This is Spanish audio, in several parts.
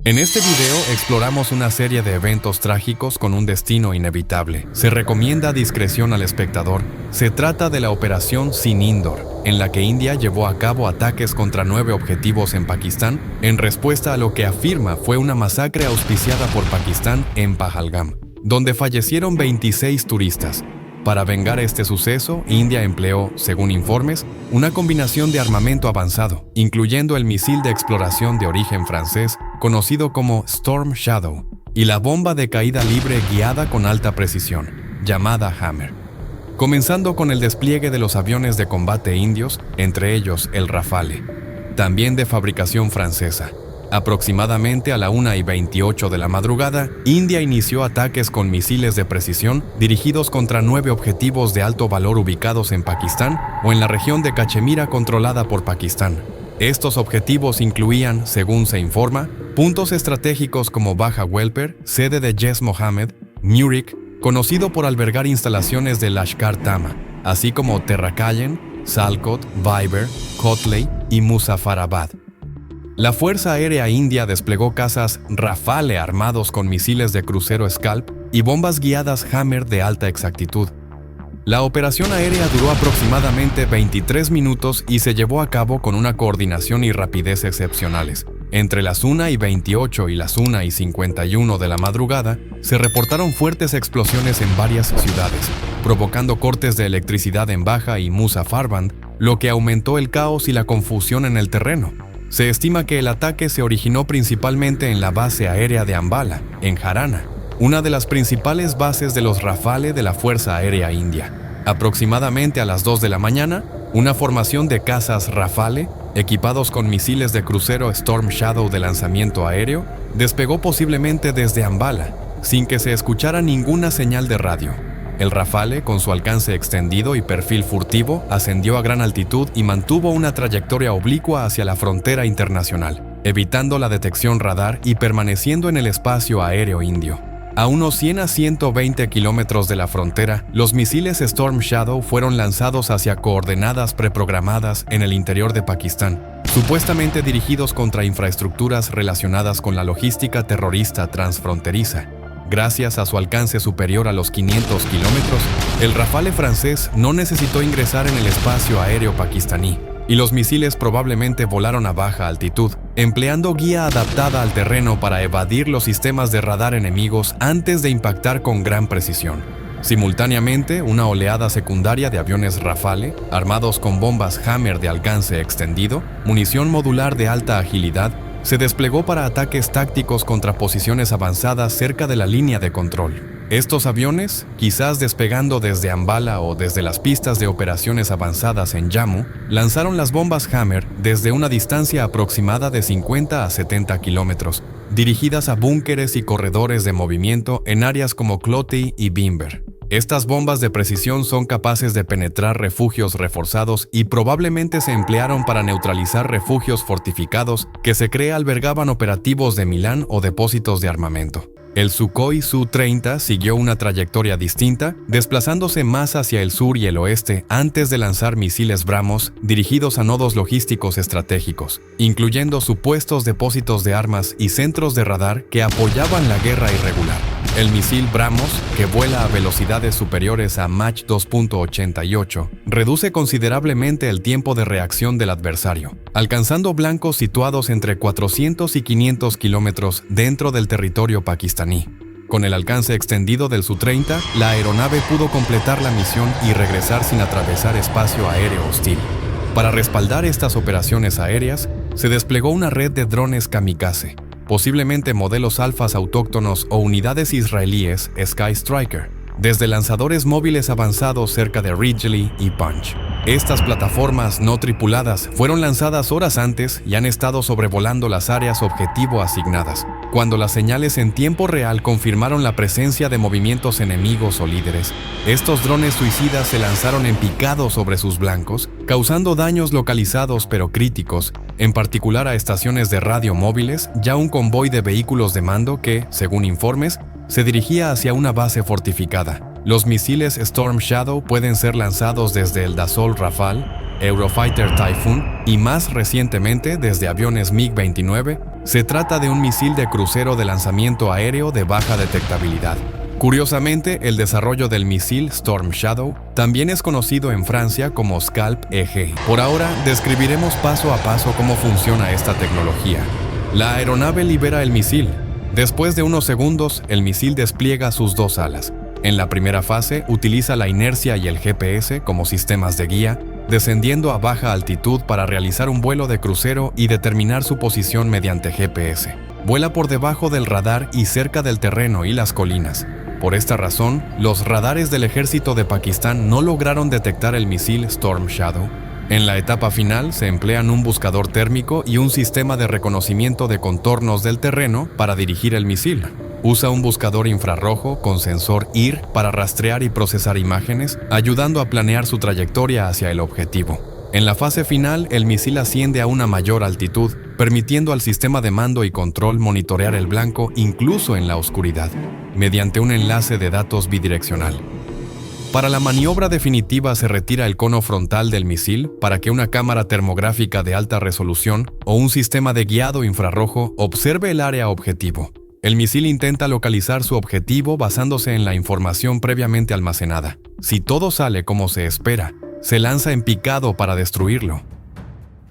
En este video exploramos una serie de eventos trágicos con un destino inevitable. Se recomienda discreción al espectador. Se trata de la Operación Sinindor, en la que India llevó a cabo ataques contra 9 objetivos en Pakistán, en respuesta a lo que afirma fue una masacre auspiciada por Pakistán en Pahalgam, donde fallecieron 26 turistas. Para vengar este suceso, India empleó, según informes, una combinación de armamento avanzado, incluyendo el misil de exploración de origen francés, conocido como Storm Shadow, y la bomba de caída libre guiada con alta precisión, llamada Hammer. Comenzando con el despliegue de los aviones de combate indios, entre ellos el Rafale, también de fabricación francesa. Aproximadamente a la 1:28 de la madrugada, India inició ataques con misiles de precisión dirigidos contra 9 objetivos de alto valor ubicados en Pakistán o en la región de Cachemira controlada por Pakistán. Estos objetivos incluían, según se informa, puntos estratégicos como Baja Welper, sede de Jaish Mohammed, Murik, conocido por albergar instalaciones de Lashkar-Tama, así como Terrakallen, Salcot, Viber, Kotley y Muzaffarabad. La Fuerza Aérea India desplegó cazas Rafale armados con misiles de crucero Scalp y bombas guiadas Hammer de alta exactitud. La operación aérea duró aproximadamente 23 minutos y se llevó a cabo con una coordinación y rapidez excepcionales. Entre las 1:28 y las 1:51 de la madrugada, se reportaron fuertes explosiones en varias ciudades, provocando cortes de electricidad en Baja y Muzaffarabad, lo que aumentó el caos y la confusión en el terreno. Se estima que el ataque se originó principalmente en la base aérea de Ambala, en Haryana, una de las principales bases de los Rafale de la Fuerza Aérea India. Aproximadamente a las 2 de la mañana, una formación de cazas Rafale, equipados con misiles de crucero Storm Shadow de lanzamiento aéreo, despegó posiblemente desde Ambala, sin que se escuchara ninguna señal de radio. El Rafale, con su alcance extendido y perfil furtivo, ascendió a gran altitud y mantuvo una trayectoria oblicua hacia la frontera internacional, evitando la detección radar y permaneciendo en el espacio aéreo indio. A unos 100 a 120 kilómetros de la frontera, los misiles Storm Shadow fueron lanzados hacia coordenadas preprogramadas en el interior de Pakistán, supuestamente dirigidos contra infraestructuras relacionadas con la logística terrorista transfronteriza. Gracias a su alcance superior a los 500 kilómetros, el Rafale francés no necesitó ingresar en el espacio aéreo pakistaní, y los misiles probablemente volaron a baja altitud, empleando guía adaptada al terreno para evadir los sistemas de radar enemigos antes de impactar con gran precisión. Simultáneamente, una oleada secundaria de aviones Rafale, armados con bombas Hammer de alcance extendido, munición modular de alta agilidad, se desplegó para ataques tácticos contra posiciones avanzadas cerca de la línea de control. Estos aviones, quizás despegando desde Ambala o desde las pistas de operaciones avanzadas en Jammu, lanzaron las bombas Hammer desde una distancia aproximada de 50 a 70 kilómetros, dirigidas a búnkeres y corredores de movimiento en áreas como Kloti y Bimber. Estas bombas de precisión son capaces de penetrar refugios reforzados y probablemente se emplearon para neutralizar refugios fortificados que se cree albergaban operativos de Milán o depósitos de armamento. El Sukhoi Su-30 siguió una trayectoria distinta, desplazándose más hacia el sur y el oeste antes de lanzar misiles BrahMos dirigidos a nodos logísticos estratégicos, incluyendo supuestos depósitos de armas y centros de radar que apoyaban la guerra irregular. El misil BrahMos, que vuela a velocidades superiores a Mach 2.88, reduce considerablemente el tiempo de reacción del adversario, alcanzando blancos situados entre 400 y 500 kilómetros dentro del territorio pakistaní. Con el alcance extendido del Su-30, la aeronave pudo completar la misión y regresar sin atravesar espacio aéreo hostil. Para respaldar estas operaciones aéreas, se desplegó una red de drones kamikaze, posiblemente modelos alfas autóctonos o unidades israelíes Sky Striker, desde lanzadores móviles avanzados cerca de Ridgely y Punch. Estas plataformas no tripuladas fueron lanzadas horas antes y han estado sobrevolando las áreas objetivo asignadas, cuando las señales en tiempo real confirmaron la presencia de movimientos enemigos o líderes. Estos drones suicidas se lanzaron en picado sobre sus blancos, causando daños localizados pero críticos, en particular a estaciones de radio móviles y a un convoy de vehículos de mando que, según informes, se dirigía hacia una base fortificada. Los misiles Storm Shadow pueden ser lanzados desde el Dassault Rafale, Eurofighter Typhoon y más recientemente desde aviones MiG-29, Se trata de un misil de crucero de lanzamiento aéreo de baja detectabilidad. Curiosamente, el desarrollo del misil Storm Shadow también es conocido en Francia como Scalp EG. Por ahora, describiremos paso a paso cómo funciona esta tecnología. La aeronave libera el misil. Después de unos segundos, el misil despliega sus dos alas. En la primera fase, utiliza la inercia y el GPS como sistemas de guía, descendiendo a baja altitud para realizar un vuelo de crucero y determinar su posición mediante GPS. Vuela por debajo del radar y cerca del terreno y las colinas. Por esta razón, los radares del ejército de Pakistán no lograron detectar el misil Storm Shadow. En la etapa final se emplean un buscador térmico y un sistema de reconocimiento de contornos del terreno para dirigir el misil. Usa un buscador infrarrojo con sensor IR para rastrear y procesar imágenes, ayudando a planear su trayectoria hacia el objetivo. En la fase final, el misil asciende a una mayor altitud, permitiendo al sistema de mando y control monitorear el blanco incluso en la oscuridad, mediante un enlace de datos bidireccional. Para la maniobra definitiva se retira el cono frontal del misil para que una cámara termográfica de alta resolución o un sistema de guiado infrarrojo observe el área objetivo. El misil intenta localizar su objetivo basándose en la información previamente almacenada. Si todo sale como se espera, se lanza en picado para destruirlo.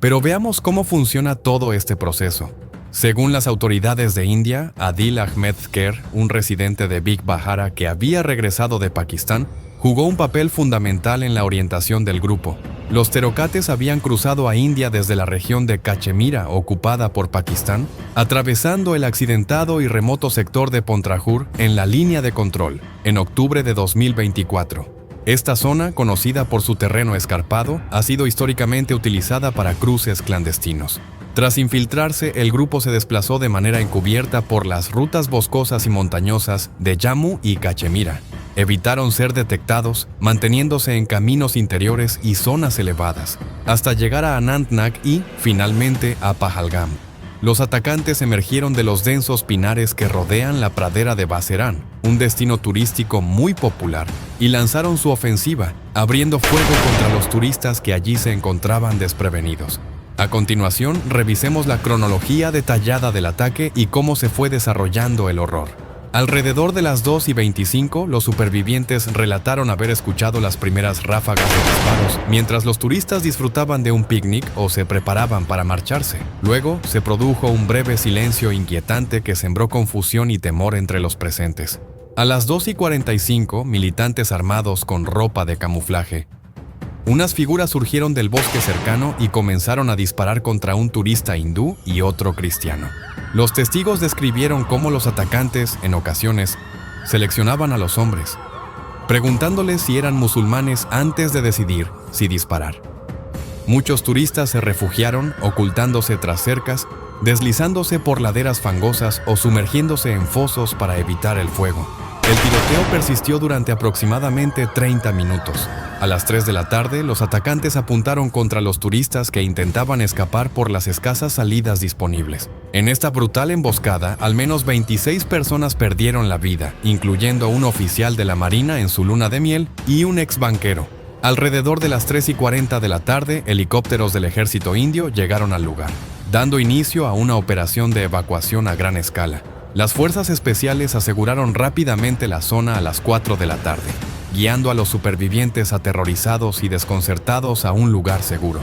Pero veamos cómo funciona todo este proceso. Según las autoridades de India, Adil Ahmed Kher, un residente de Bigbahara que había regresado de Pakistán, jugó un papel fundamental en la orientación del grupo. Los terocates habían cruzado a India desde la región de Cachemira, ocupada por Pakistán, atravesando el accidentado y remoto sector de Pontrajur en la línea de control, en octubre de 2024. Esta zona, conocida por su terreno escarpado, ha sido históricamente utilizada para cruces clandestinos. Tras infiltrarse, el grupo se desplazó de manera encubierta por las rutas boscosas y montañosas de Jammu y Cachemira. Evitaron ser detectados, manteniéndose en caminos interiores y zonas elevadas, hasta llegar a Anantnag y, finalmente, a Pahalgam. Los atacantes emergieron de los densos pinares que rodean la pradera de Baseran, un destino turístico muy popular, y lanzaron su ofensiva, abriendo fuego contra los turistas que allí se encontraban desprevenidos. A continuación, revisemos la cronología detallada del ataque y cómo se fue desarrollando el horror. Alrededor de las 2:25, los supervivientes relataron haber escuchado las primeras ráfagas de disparos, mientras los turistas disfrutaban de un picnic o se preparaban para marcharse. Luego, se produjo un breve silencio inquietante que sembró confusión y temor entre los presentes. A las 2:45, militantes armados con ropa de camuflaje, unas figuras surgieron del bosque cercano y comenzaron a disparar contra un turista hindú y otro cristiano. Los testigos describieron cómo los atacantes, en ocasiones, seleccionaban a los hombres, preguntándoles si eran musulmanes antes de decidir si disparar. Muchos turistas se refugiaron, ocultándose tras cercas, deslizándose por laderas fangosas o sumergiéndose en fosos para evitar el fuego. El tiroteo persistió durante aproximadamente 30 minutos. A las 3 de la tarde, los atacantes apuntaron contra los turistas que intentaban escapar por las escasas salidas disponibles. En esta brutal emboscada, al menos 26 personas perdieron la vida, incluyendo un oficial de la Marina en su luna de miel y un ex banquero. Alrededor de las 3:40 de la tarde, helicópteros del ejército indio llegaron al lugar, dando inicio a una operación de evacuación a gran escala. Las fuerzas especiales aseguraron rápidamente la zona a las 4 de la tarde, guiando a los supervivientes aterrorizados y desconcertados a un lugar seguro.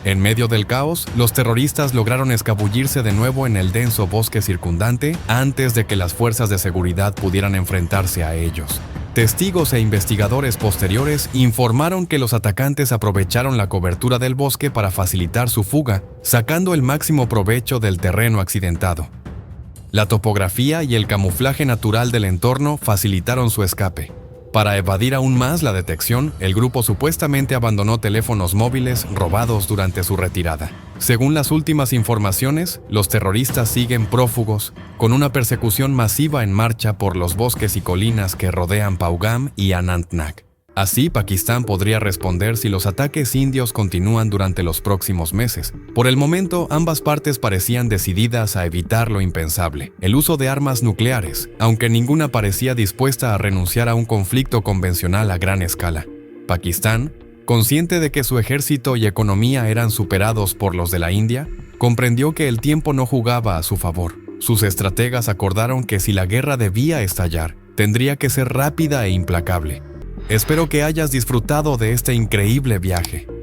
En medio del caos, los terroristas lograron escabullirse de nuevo en el denso bosque circundante antes de que las fuerzas de seguridad pudieran enfrentarse a ellos. Testigos e investigadores posteriores informaron que los atacantes aprovecharon la cobertura del bosque para facilitar su fuga, sacando el máximo provecho del terreno accidentado. La topografía y el camuflaje natural del entorno facilitaron su escape. Para evadir aún más la detección, el grupo supuestamente abandonó teléfonos móviles robados durante su retirada. Según las últimas informaciones, los terroristas siguen prófugos, con una persecución masiva en marcha por los bosques y colinas que rodean Pahalgam y Anantnag. Así, Pakistán podría responder si los ataques indios continúan durante los próximos meses. Por el momento, ambas partes parecían decididas a evitar lo impensable, el uso de armas nucleares, aunque ninguna parecía dispuesta a renunciar a un conflicto convencional a gran escala. Pakistán, consciente de que su ejército y economía eran superados por los de la India, Comprendió que el tiempo no jugaba a su favor. Sus estrategas acordaron que si la guerra debía estallar, tendría que ser rápida e implacable. Espero que hayas disfrutado de este increíble viaje.